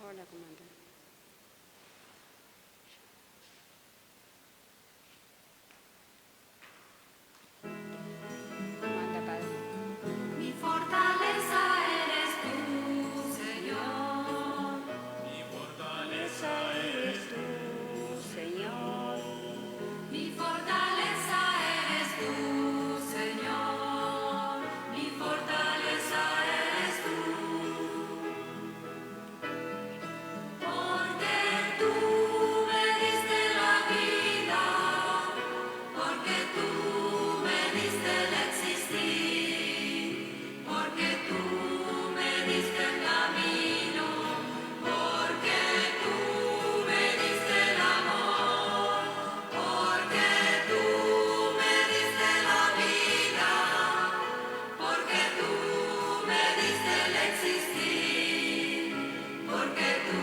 Hola, comandante. Manda, Padre. Mi fortaleza eres tú, Señor. Mi fortaleza eres tú, Señor. Mi fortaleza eres tú, Señor. Mi fortaleza eres tú. Porque tú me diste la vida, porque tú me diste el existir, porque tú me diste el camino, porque tú me diste el amor, porque tú me diste la vida, porque tú me diste el existir, porque tú.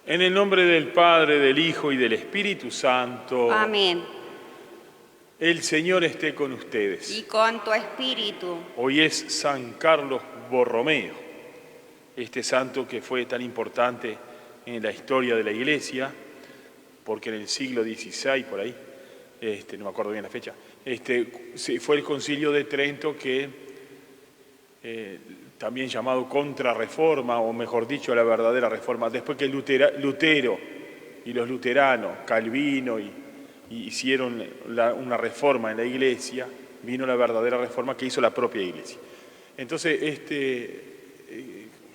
En el nombre del Padre, del Hijo y del Espíritu Santo. Amén. El Señor esté con ustedes. Y con tu espíritu. Hoy es San Carlos Borromeo, este santo que fue tan importante en la historia de la Iglesia, porque en el siglo XVI, por ahí, no me acuerdo bien la fecha, fue el Concilio de Trento que, también llamado Contrarreforma, o mejor dicho, la verdadera reforma, después que Lutero y los luteranos, Calvino, y hicieron una reforma en la Iglesia, vino la verdadera reforma que hizo la propia Iglesia. Entonces,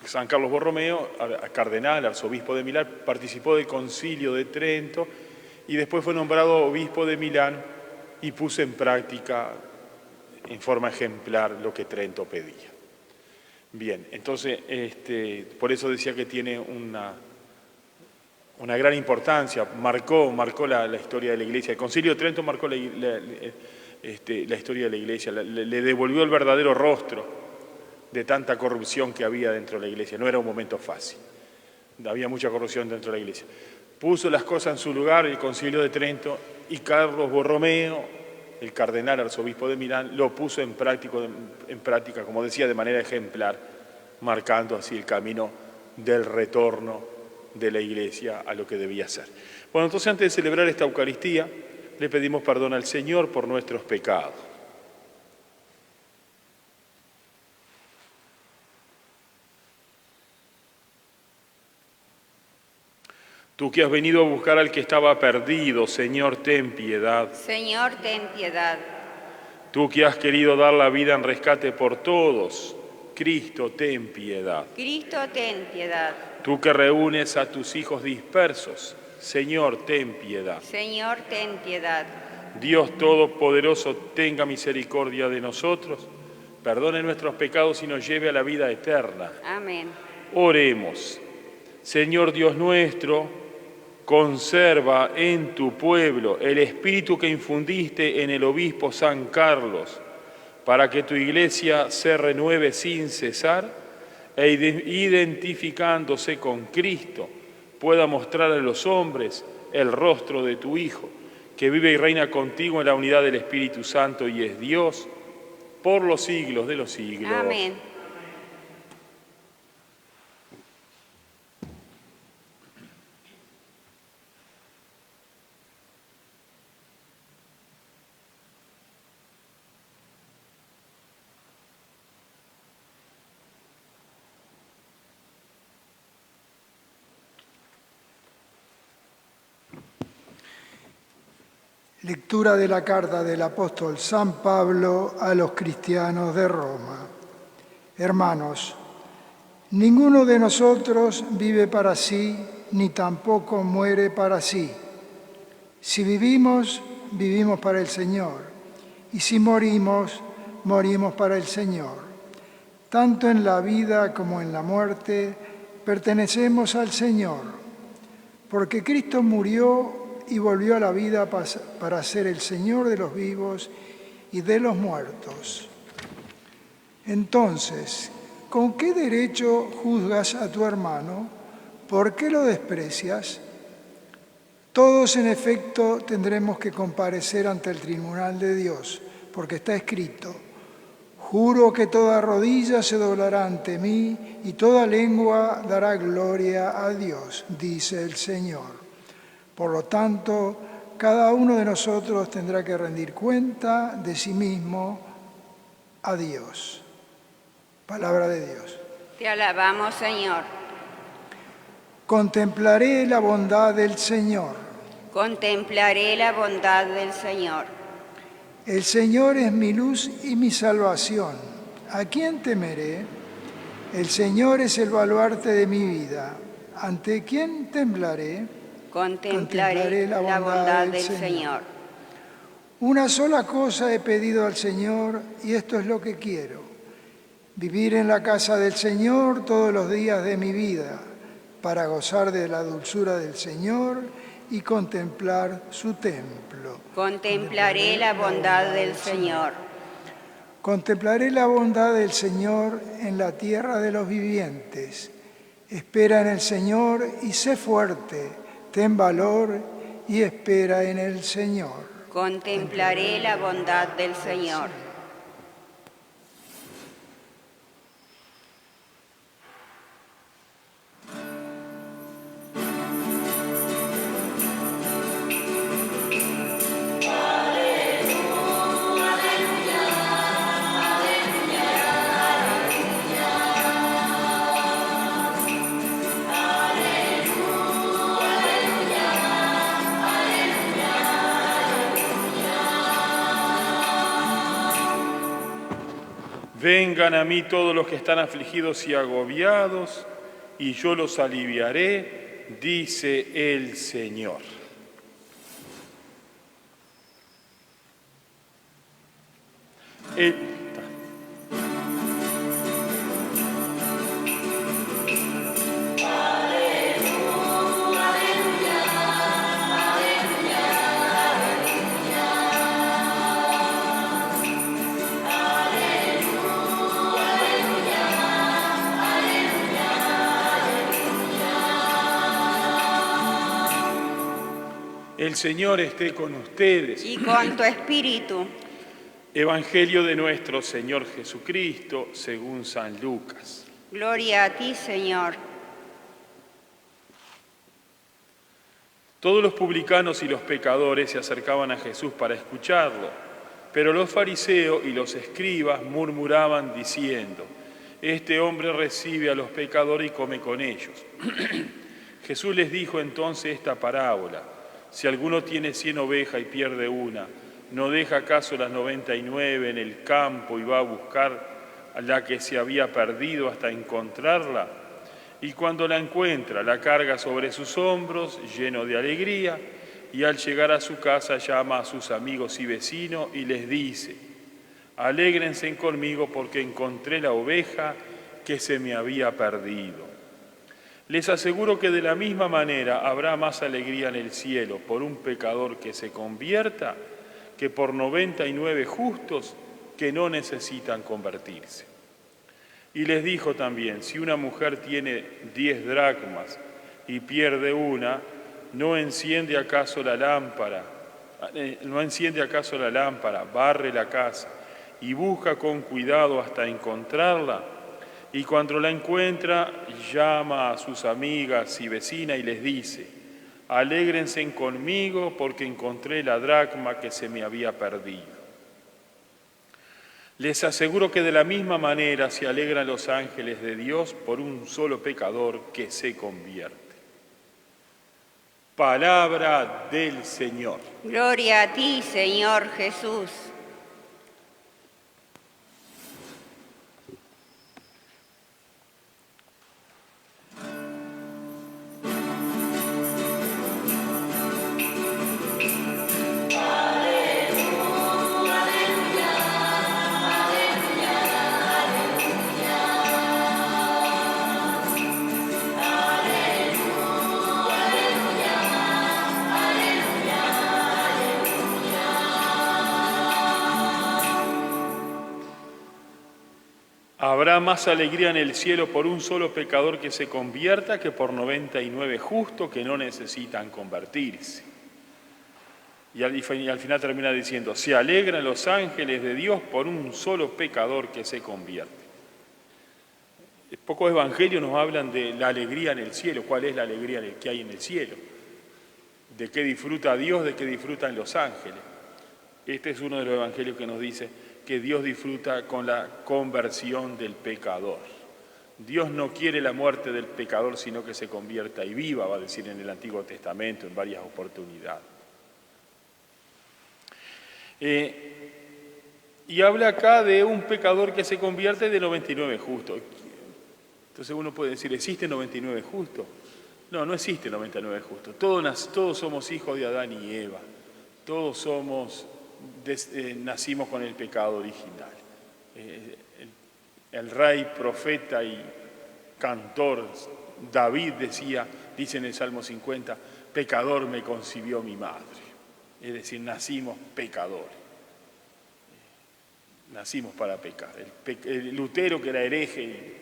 San Carlos Borromeo, cardenal, arzobispo de Milán, participó del Concilio de Trento y después fue nombrado obispo de Milán y puso en práctica en forma ejemplar lo que Trento pedía. Bien, entonces, por eso decía que tiene una gran importancia, marcó la historia de la Iglesia. El Concilio de Trento marcó la historia de la Iglesia, le devolvió el verdadero rostro de tanta corrupción que había dentro de la Iglesia. No era un momento fácil, había mucha corrupción dentro de la Iglesia. Puso las cosas en su lugar el Concilio de Trento y Carlos Borromeo, el cardenal arzobispo de Milán, lo puso en práctica, como decía, de manera ejemplar, marcando así el camino del retorno de la Iglesia a lo que debía ser. Bueno, entonces antes de celebrar esta Eucaristía, le pedimos perdón al Señor por nuestros pecados. Tú que has venido a buscar al que estaba perdido, Señor, ten piedad. Señor, ten piedad. Tú que has querido dar la vida en rescate por todos, Cristo, ten piedad. Cristo, ten piedad. Tú que reúnes a tus hijos dispersos, Señor, ten piedad. Señor, ten piedad. Dios Todopoderoso, tenga misericordia de nosotros, perdone nuestros pecados y nos lleve a la vida eterna. Amén. Oremos. Señor Dios nuestro, conserva en tu pueblo el espíritu que infundiste en el obispo San Carlos, para que tu iglesia se renueve sin cesar e identificándose con Cristo, pueda mostrar a los hombres el rostro de tu Hijo, que vive y reina contigo en la unidad del Espíritu Santo y es Dios por los siglos de los siglos. Amén. Lectura de la carta del apóstol San Pablo a los cristianos de Roma. Hermanos, ninguno de nosotros vive para sí, ni tampoco muere para sí. Si vivimos, vivimos para el Señor, y si morimos, morimos para el Señor. Tanto en la vida como en la muerte, pertenecemos al Señor, porque Cristo murió y volvió a la vida para ser el Señor de los vivos y de los muertos. Entonces, ¿con qué derecho juzgas a tu hermano? ¿Por qué lo desprecias? Todos, en efecto, tendremos que comparecer ante el tribunal de Dios, porque está escrito: juro que toda rodilla se doblará ante mí y toda lengua dará gloria a Dios, dice el Señor. Por lo tanto, cada uno de nosotros tendrá que rendir cuenta de sí mismo a Dios. Palabra de Dios. Te alabamos, Señor. Contemplaré la bondad del Señor. Contemplaré la bondad del Señor. El Señor es mi luz y mi salvación. ¿A quién temeré? El Señor es el baluarte de mi vida. ¿Ante quién temblaré? Contemplaré la bondad del Señor. Una sola cosa he pedido al Señor y esto es lo que quiero: vivir en la casa del Señor todos los días de mi vida, para gozar de la dulzura del Señor y contemplar su templo. Contemplaré la bondad del Señor. Contemplaré la bondad del Señor en la tierra de los vivientes. Espera en el Señor y sé fuerte. Ten valor y espera en el Señor. Contemplaré la bondad del Señor. Vengan a mí todos los que están afligidos y agobiados, y yo los aliviaré, dice el Señor. El Señor esté con ustedes. Y con tu espíritu. Evangelio de nuestro Señor Jesucristo, según San Lucas. Gloria a ti, Señor. Todos los publicanos y los pecadores se acercaban a Jesús para escucharlo, pero los fariseos y los escribas murmuraban diciendo: este hombre recibe a los pecadores y come con ellos. Jesús les dijo entonces esta parábola: si alguno tiene 100 ovejas y pierde una, ¿no deja acaso las 99 en el campo y va a buscar a la que se había perdido hasta encontrarla, y cuando la encuentra la carga sobre sus hombros, lleno de alegría, y al llegar a su casa llama a sus amigos y vecinos y les dice: alégrense conmigo porque encontré la oveja que se me había perdido. Les aseguro que de la misma manera habrá más alegría en el cielo por un pecador que se convierta que por 99 justos que no necesitan convertirse. Y les dijo también: si una mujer tiene 10 dracmas y pierde una, ¿no enciende acaso la lámpara, barre la casa y busca con cuidado hasta encontrarla? Y cuando la encuentra, llama a sus amigas y vecinas y les dice: alégrense conmigo porque encontré la dracma que se me había perdido. Les aseguro que de la misma manera se alegran los ángeles de Dios por un solo pecador que se convierte. Palabra del Señor. Gloria a ti, Señor Jesús. Habrá más alegría en el cielo por un solo pecador que se convierta que por 99 justos que no necesitan convertirse. Y al final termina diciendo: se alegran los ángeles de Dios por un solo pecador que se convierte. Pocos evangelios nos hablan de la alegría en el cielo. ¿Cuál es la alegría que hay en el cielo? ¿De qué disfruta Dios? ¿De qué disfrutan los ángeles? Este es uno de los evangelios que nos dice que Dios disfruta con la conversión del pecador. Dios no quiere la muerte del pecador, sino que se convierta y viva, va a decir en el Antiguo Testamento en varias oportunidades. Y habla acá de un pecador que se convierte de 99 justos. Entonces uno puede decir: ¿existen 99 justos? No, no existe 99 justos. Todos somos hijos de Adán y Eva. Todos nacimos con el pecado original. El rey, profeta y cantor David dice en el Salmo 50: pecador me concibió mi madre. Es decir, nacimos pecadores. Nacimos para pecar. El Lutero, que era hereje,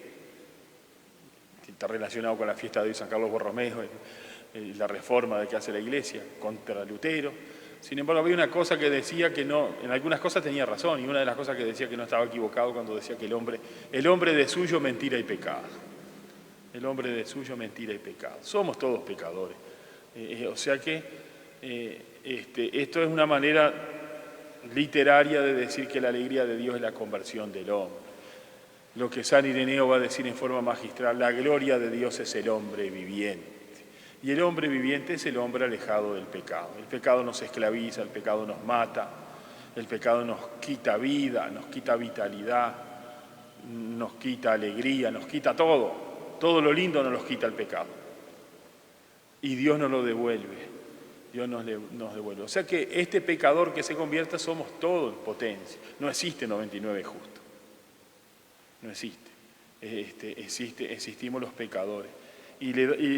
está relacionado con la fiesta de San Carlos Borromeo, la reforma de que hace la Iglesia contra Lutero. Sin embargo, había una cosa que decía que no, en algunas cosas tenía razón, y una de las cosas que decía que no estaba equivocado cuando decía que el hombre de suyo mentira y pecado. El hombre de suyo mentira y pecado. Somos todos pecadores. O sea que esto es una manera literaria de decir que la alegría de Dios es la conversión del hombre. Lo que San Ireneo va a decir en forma magistral: la gloria de Dios es el hombre viviente. Y el hombre viviente es el hombre alejado del pecado. El pecado nos esclaviza, el pecado nos mata, el pecado nos quita vida, nos quita vitalidad, nos quita alegría, nos quita todo. Todo lo lindo nos lo quita el pecado. Y Dios nos lo devuelve. Dios nos devuelve. O sea que este pecador que se convierta somos todos en potencia. No existe 99 justos. No existe. Existimos los pecadores. Y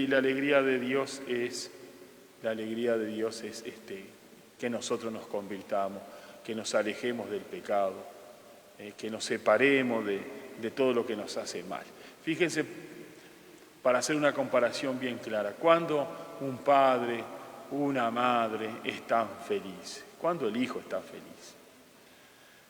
la alegría de Dios es que nosotros nos convirtamos, que nos alejemos del pecado, que nos separemos de todo lo que nos hace mal. Fíjense, para hacer una comparación bien clara, cuando un padre, una madre están felices, cuando el hijo está feliz.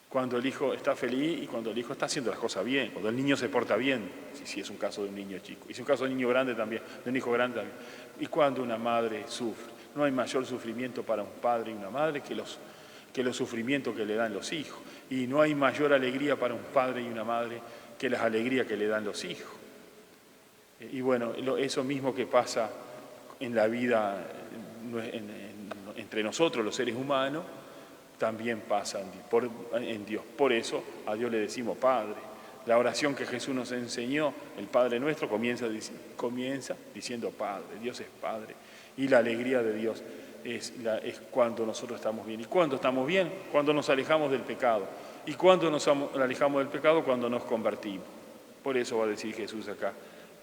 Cuando el hijo está feliz y cuando el hijo está haciendo las cosas bien, cuando el niño se porta bien, si es un caso de un niño chico, y si es un caso de un niño grande también, de un hijo grande también. Y cuando una madre sufre, no hay mayor sufrimiento para un padre y una madre que los sufrimientos que le dan los hijos. Y no hay mayor alegría para un padre y una madre que las alegrías que le dan los hijos. Y bueno, eso mismo que pasa en la vida entre nosotros, los seres humanos, también pasa en Dios. Por eso a Dios le decimos Padre. La oración que Jesús nos enseñó, el Padre Nuestro, comienza diciendo Padre, Dios es Padre. Y la alegría de Dios es cuando nosotros estamos bien. ¿Y cuándo estamos bien? Cuando nos alejamos del pecado. ¿Y cuándo nos alejamos del pecado? Cuando nos convertimos. Por eso va a decir Jesús acá.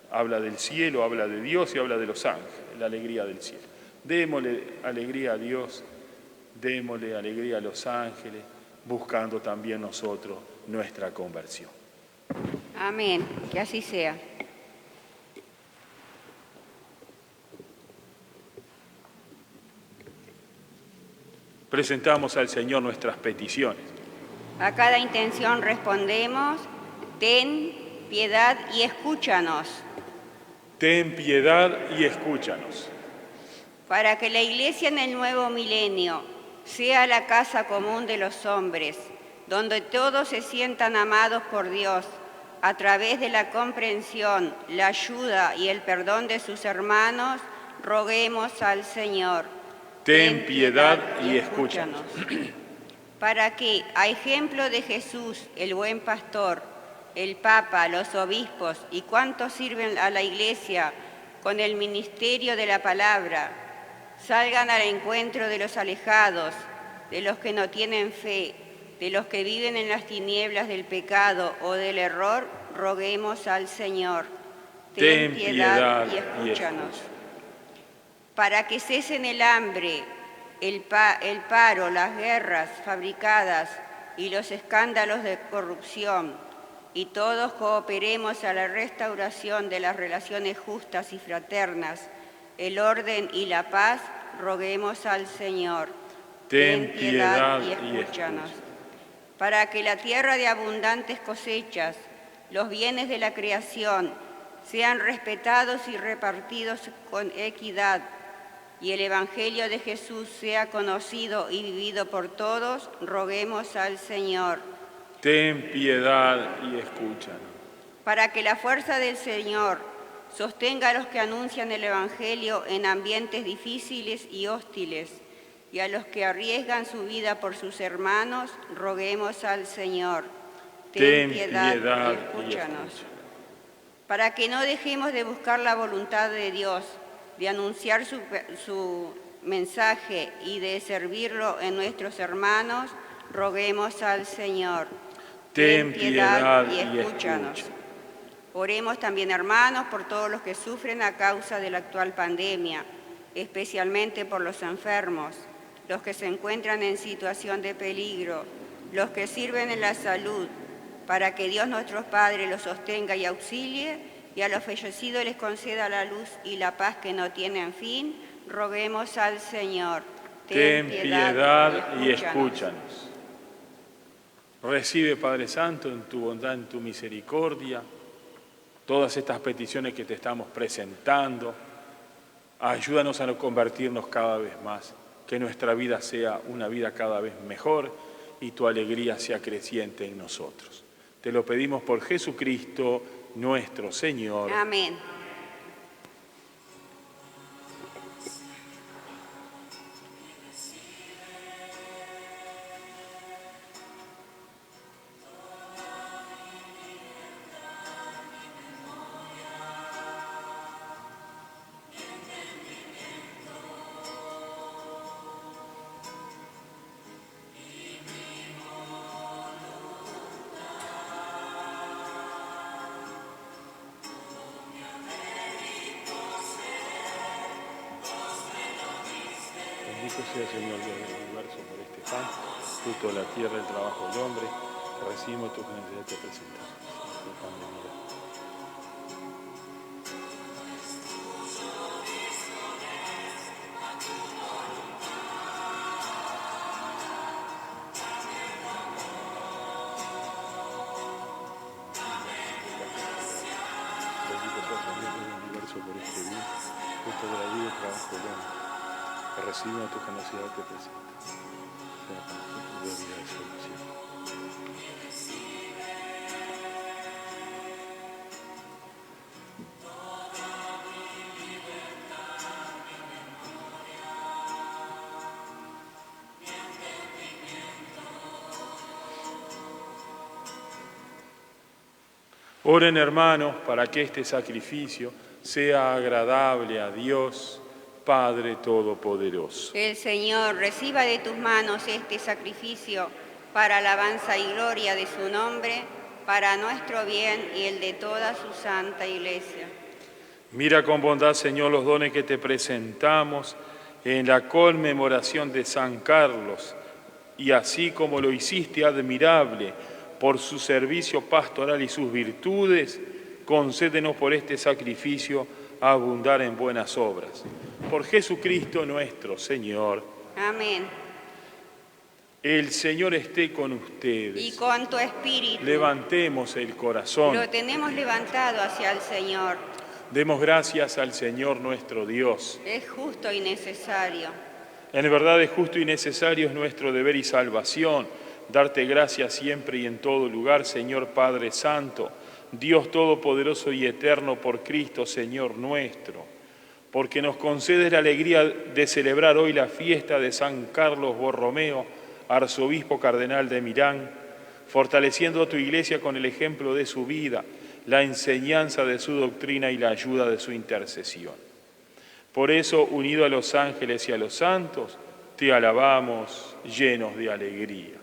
Habla del cielo, habla de Dios y habla de los ángeles, la alegría del cielo. Démosle alegría a Dios, démosle alegría a los ángeles, buscando también nosotros nuestra conversión. Amén, que así sea. Presentamos al Señor nuestras peticiones. A cada intención respondemos, ten piedad y escúchanos. Ten piedad y escúchanos. Para que la Iglesia en el nuevo milenio sea la casa común de los hombres, donde todos se sientan amados por Dios, a través de la comprensión, la ayuda y el perdón de sus hermanos, roguemos al Señor. Ten piedad y escúchanos. Para que, a ejemplo de Jesús, el buen pastor, el Papa, los obispos y cuantos sirven a la Iglesia con el ministerio de la palabra, salgan al encuentro de los alejados, de los que no tienen fe, de los que viven en las tinieblas del pecado o del error, roguemos al Señor. Ten piedad y escúchanos. Para que cesen el hambre, el paro, las guerras fabricadas y los escándalos de corrupción, y todos cooperemos a la restauración de las relaciones justas y fraternas, el orden y la paz, roguemos al Señor. Ten piedad y escúchanos. Para que la tierra de abundantes cosechas, los bienes de la creación, sean respetados y repartidos con equidad, y el Evangelio de Jesús sea conocido y vivido por todos, roguemos al Señor. Ten piedad y escúchanos. Para que la fuerza del Señor sostenga a los que anuncian el Evangelio en ambientes difíciles y hostiles, y a los que arriesgan su vida por sus hermanos, roguemos al Señor. Ten piedad y escúchanos. Para que no dejemos de buscar la voluntad de Dios, de anunciar su mensaje y de servirlo en nuestros hermanos, roguemos al Señor. Ten piedad y escúchanos. Oremos también, hermanos, por todos los que sufren a causa de la actual pandemia, especialmente por los enfermos, los que se encuentran en situación de peligro, los que sirven en la salud, para que Dios nuestro Padre los sostenga y auxilie, y a los fallecidos les conceda la luz y la paz que no tienen fin, roguemos al Señor. Ten piedad y escúchanos. Recibe, Padre Santo, en tu bondad, en tu misericordia, todas estas peticiones que te estamos presentando. Ayúdanos a no convertirnos cada vez más, que nuestra vida sea una vida cada vez mejor y tu alegría sea creciente en nosotros. Te lo pedimos por Jesucristo, nuestro Señor. Amén. Bendito sea, Señor Dios del universo, por este pan, fruto de la tierra, el trabajo del hombre, que recibimos tu generosidad te presentamos. El pan de vida. Bendito sea, Señor Dios del universo, por este día, fruto de la vida y el trabajo del hombre, que recibimos tu generosidad te presentamos. Sea con nosotros de vida y salvación. Oren, hermanos, para que este sacrificio sea agradable a Dios, Padre Todopoderoso. El Señor reciba de tus manos este sacrificio para alabanza y gloria de su nombre, para nuestro bien y el de toda su santa Iglesia. Mira con bondad, Señor, los dones que te presentamos en la conmemoración de San Carlos, y así como lo hiciste admirable por su servicio pastoral y sus virtudes, concédenos por este sacrificio abundar en buenas obras. Por Jesucristo nuestro Señor. Amén. El Señor esté con ustedes. Y con tu espíritu. Levantemos el corazón. Lo tenemos levantado hacia el Señor. Demos gracias al Señor nuestro Dios. Es justo y necesario. En verdad es justo y necesario, es nuestro deber y salvación, darte gracias siempre y en todo lugar, Señor Padre Santo, Dios Todopoderoso y Eterno, por Cristo, Señor nuestro, porque nos concedes la alegría de celebrar hoy la fiesta de San Carlos Borromeo, arzobispo cardenal de Milán, fortaleciendo a tu Iglesia con el ejemplo de su vida, la enseñanza de su doctrina y la ayuda de su intercesión. Por eso, unido a los ángeles y a los santos, te alabamos llenos de alegría.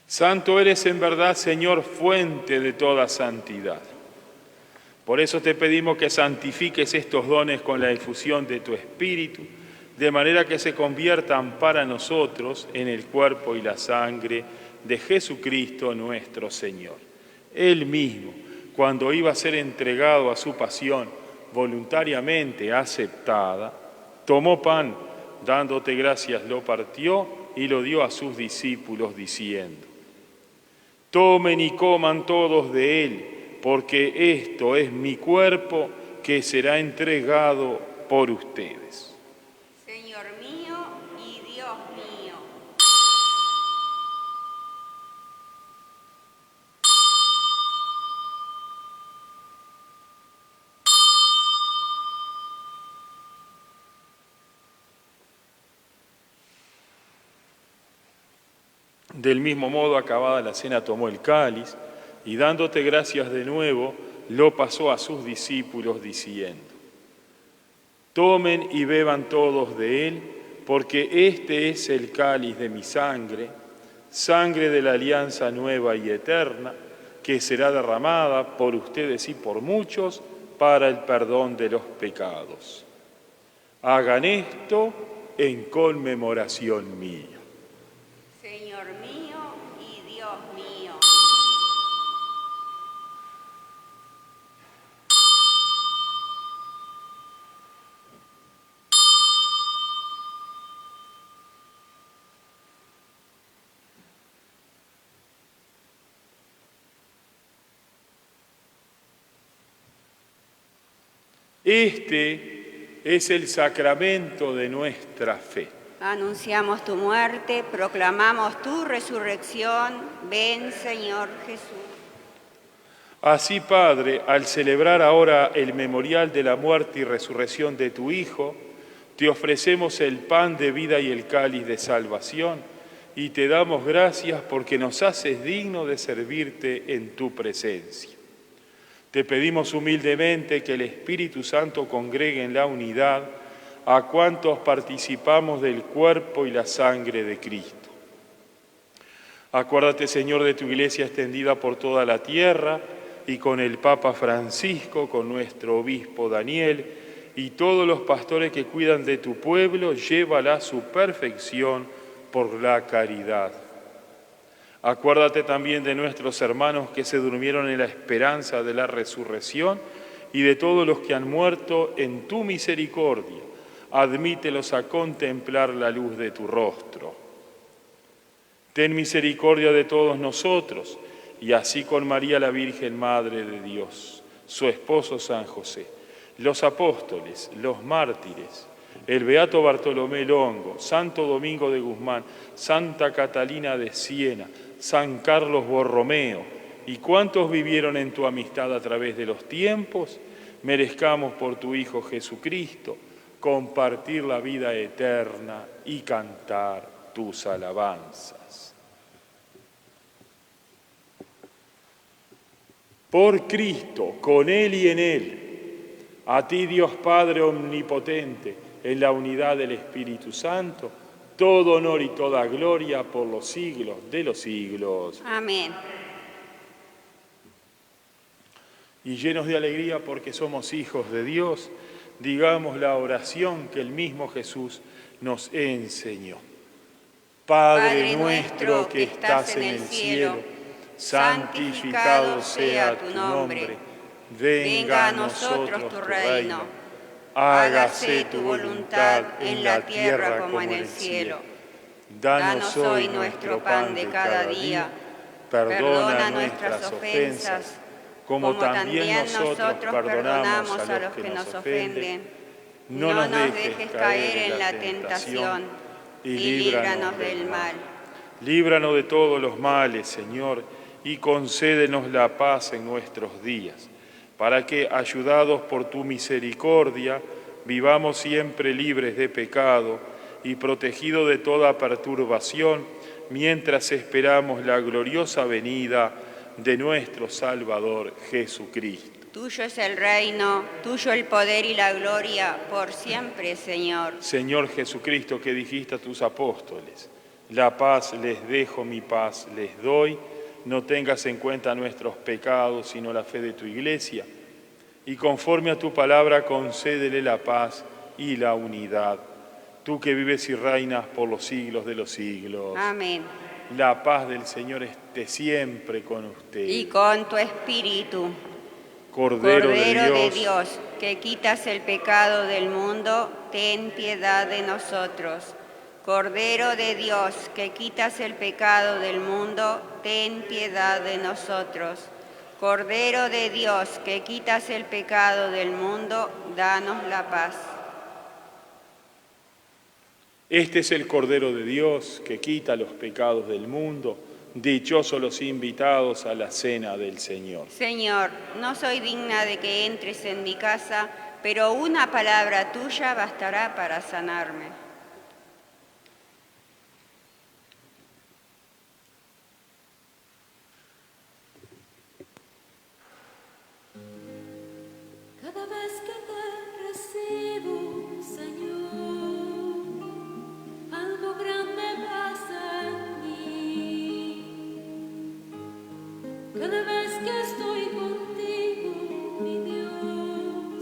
Santo eres en verdad, Señor, fuente de toda santidad. Por eso te pedimos que santifiques estos dones con la efusión de tu Espíritu, de manera que se conviertan para nosotros en el cuerpo y la sangre de Jesucristo nuestro Señor. Él mismo, cuando iba a ser entregado a su pasión voluntariamente aceptada, tomó pan, dándote gracias, lo partió y lo dio a sus discípulos diciendo: tomen y coman todos de él, porque esto es mi cuerpo que será entregado por ustedes. Señor mío y Dios mío. Del mismo modo, acabada la cena, tomó el cáliz y dándote gracias de nuevo, lo pasó a sus discípulos diciendo: tomen y beban todos de él, porque este es el cáliz de mi sangre, sangre de la alianza nueva y eterna, que será derramada por ustedes y por muchos para el perdón de los pecados. Hagan esto en conmemoración mía. Señor mío y Dios mío. Este es el sacramento de nuestra fe. Anunciamos tu muerte, proclamamos tu resurrección. Ven, Señor Jesús. Así, Padre, al celebrar ahora el memorial de la muerte y resurrección de tu Hijo, te ofrecemos el pan de vida y el cáliz de salvación, y te damos gracias porque nos haces digno de servirte en tu presencia. Te pedimos humildemente que el Espíritu Santo congregue en la unidad a cuantos participamos del cuerpo y la sangre de Cristo. Acuérdate, Señor, de tu Iglesia extendida por toda la tierra y con el Papa Francisco, con nuestro obispo Daniel y todos los pastores que cuidan de tu pueblo, llévala a su perfección por la caridad. Acuérdate también de nuestros hermanos que se durmieron en la esperanza de la resurrección y de todos los que han muerto en tu misericordia. Admítelos a contemplar la luz de tu rostro. Ten misericordia de todos nosotros, y así con María la Virgen, Madre de Dios, su esposo San José, los apóstoles, los mártires, el beato Bartolomé Longo, Santo Domingo de Guzmán, Santa Catalina de Siena, San Carlos Borromeo, y cuantos vivieron en tu amistad a través de los tiempos, merezcamos por tu Hijo Jesucristo compartir la vida eterna y cantar tus alabanzas. Por Cristo, con Él y en Él, a ti Dios Padre Omnipotente, en la unidad del Espíritu Santo, todo honor y toda gloria por los siglos de los siglos. Amén. Y llenos de alegría porque somos hijos de Dios, digamos la oración que el mismo Jesús nos enseñó. Padre nuestro que estás en el cielo, santificado sea tu nombre. Venga a nosotros tu reino. Hágase tu voluntad en la tierra como en el cielo. Danos hoy nuestro pan de cada día. Perdona nuestras ofensas, como también nosotros perdonamos a los que nos ofenden. No nos dejes caer en la tentación y líbranos del mal. Líbranos de todos los males, Señor, y concédenos la paz en nuestros días, para que, ayudados por tu misericordia, vivamos siempre libres de pecado y protegidos de toda perturbación, mientras esperamos la gloriosa venida de nuestro Salvador Jesucristo. Tuyo es el reino, tuyo el poder y la gloria, por siempre, Señor. Señor Jesucristo, que dijiste a tus apóstoles, la paz les dejo, mi paz les doy, no tengas en cuenta nuestros pecados, sino la fe de tu Iglesia, y conforme a tu palabra concédele la paz y la unidad. Tú que vives y reinas por los siglos de los siglos. Amén. La paz del Señor esté siempre con usted. Y con tu espíritu. Cordero de Dios, que quitas el pecado del mundo, ten piedad de nosotros. Cordero de Dios, que quitas el pecado del mundo, ten piedad de nosotros. Cordero de Dios, que quitas el pecado del mundo, danos la paz. Este es el Cordero de Dios, que quita los pecados del mundo. Dichosos los invitados a la cena del Señor. Señor, no soy digna de que entres en mi casa, pero una palabra tuya bastará para sanarme. Cada vez que te recibo, Señor, algo grande pasa en mí. Cada vez que estoy contigo, mi Dios,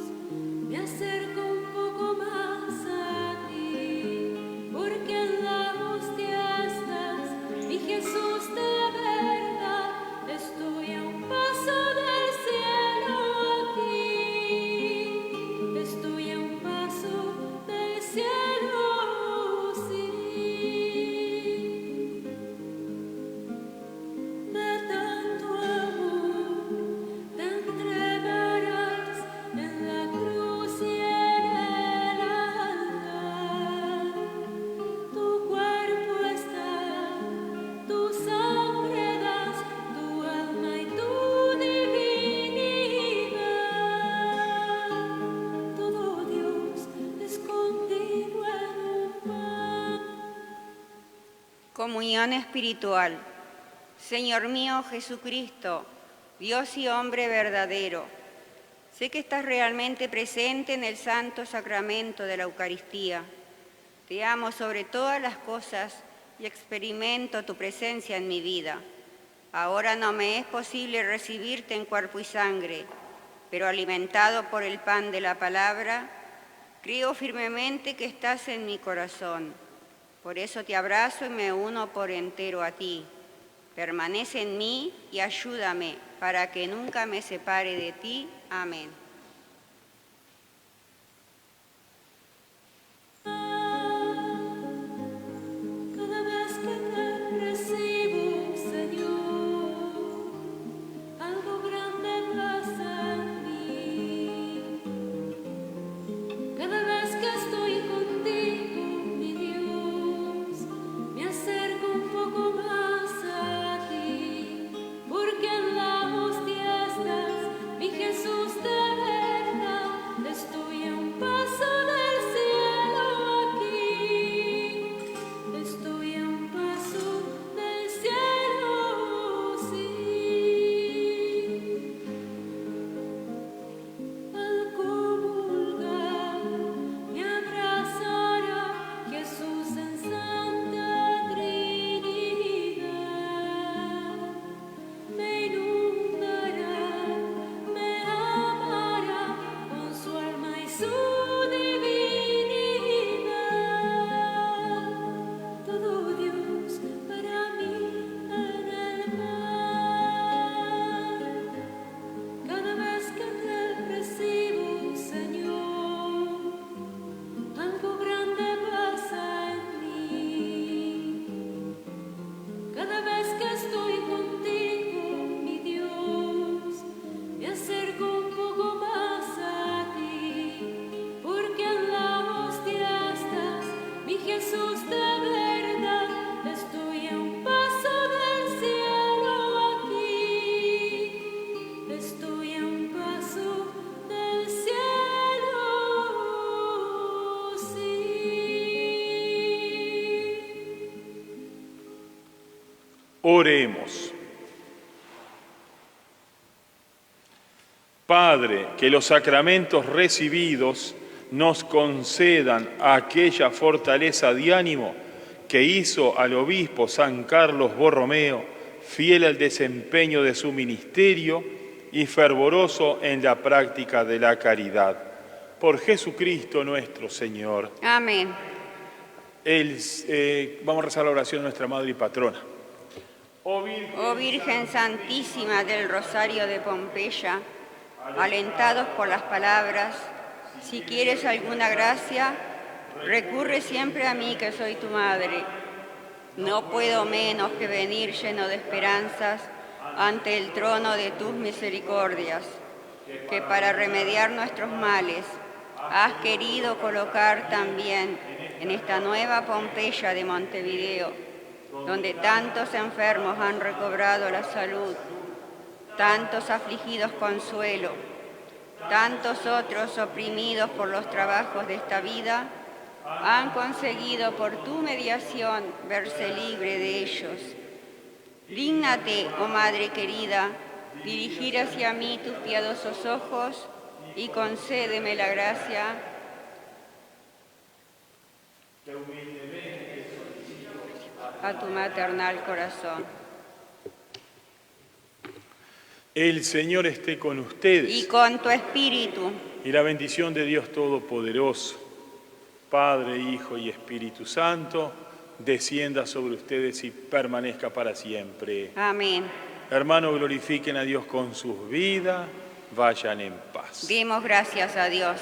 me acerco un poco más a ti, porque en la hostia estás, mi Jesús de verdad, estoy a un paso del cielo aquí, estoy a un paso del cielo, sí. De tanto amor te entregarás en la cruz y en el altar. Tu cuerpo está, tu sangre das, tu alma y tu divinidad. Todo Dios es contigo en un pan. Comunión espiritual. Señor mío Jesucristo, Dios y hombre verdadero, Sé que estás realmente presente en el santo sacramento de la Eucaristía. Te amo sobre todas las cosas y experimento tu presencia en mi vida. Ahora no me es posible recibirte en cuerpo y sangre, pero alimentado por el pan de la palabra, creo firmemente que estás en mi corazón. Por eso te abrazo y me uno por entero a ti. Permanece en mí y ayúdame para que nunca me separe de ti. Amén. Cada vez que te recibo, Señor, algo grande pasa en mí. Cada vez que estoy contigo, mi Dios, me acerco un poco más a ti, porque en la hostia estás, mi Jesús de verdad. Estoy a un paso del cielo aquí, estoy a un paso del cielo, sí. Al comulgar me abrazará Jesús en Santa Trinidad, me inundará, me amará con su alma y su divinidad. Todo Dios para mí en el mar. Cada vez que te recibo, Señor, algo grande pasa en mí. Cada vez que estoy contigo, mi Dios, me acerco un poco más a ti, porque en la hostia estás, mi Jesús de verdad. Estoy a un paso del cielo aquí, estoy a un paso del cielo, sí. Oremos. Padre, que los sacramentos recibidos nos concedan aquella fortaleza de ánimo que hizo al obispo San Carlos Borromeo, fiel al desempeño de su ministerio y fervoroso en la práctica de la caridad. Por Jesucristo nuestro Señor. Amén. Vamos a rezar la oración de nuestra Madre y Patrona. Oh Virgen Santísima del Rosario de Pompeya, alentados por las palabras, si quieres alguna gracia, recurre siempre a mí que soy tu madre. No puedo menos que venir lleno de esperanzas ante el trono de tus misericordias, que para remediar nuestros males has querido colocar también en esta nueva Pompeya de Montevideo, donde tantos enfermos han recobrado la salud, tantos afligidos consuelo, tantos otros oprimidos por los trabajos de esta vida, han conseguido por tu mediación verse libre de ellos. Dígnate, oh Madre querida, dirigir hacia mí tus piadosos ojos y concédeme la gracia a tu maternal corazón. El Señor esté con ustedes. Y con tu espíritu. Y la bendición de Dios Todopoderoso, Padre, Hijo y Espíritu Santo, descienda sobre ustedes y permanezca para siempre. Amén. Hermanos, glorifiquen a Dios con sus vidas, vayan en paz. Demos gracias a Dios.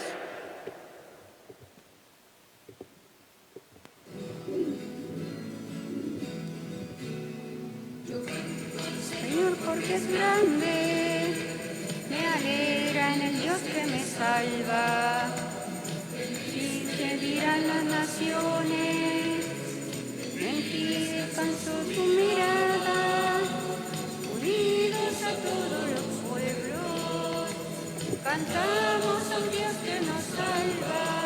Señor, porque es grande, me alegra en el Dios que me salva. Y te dirán las naciones, en ti descansó tu mirada. Unidos a todos los pueblos, cantamos a un Dios que nos salva.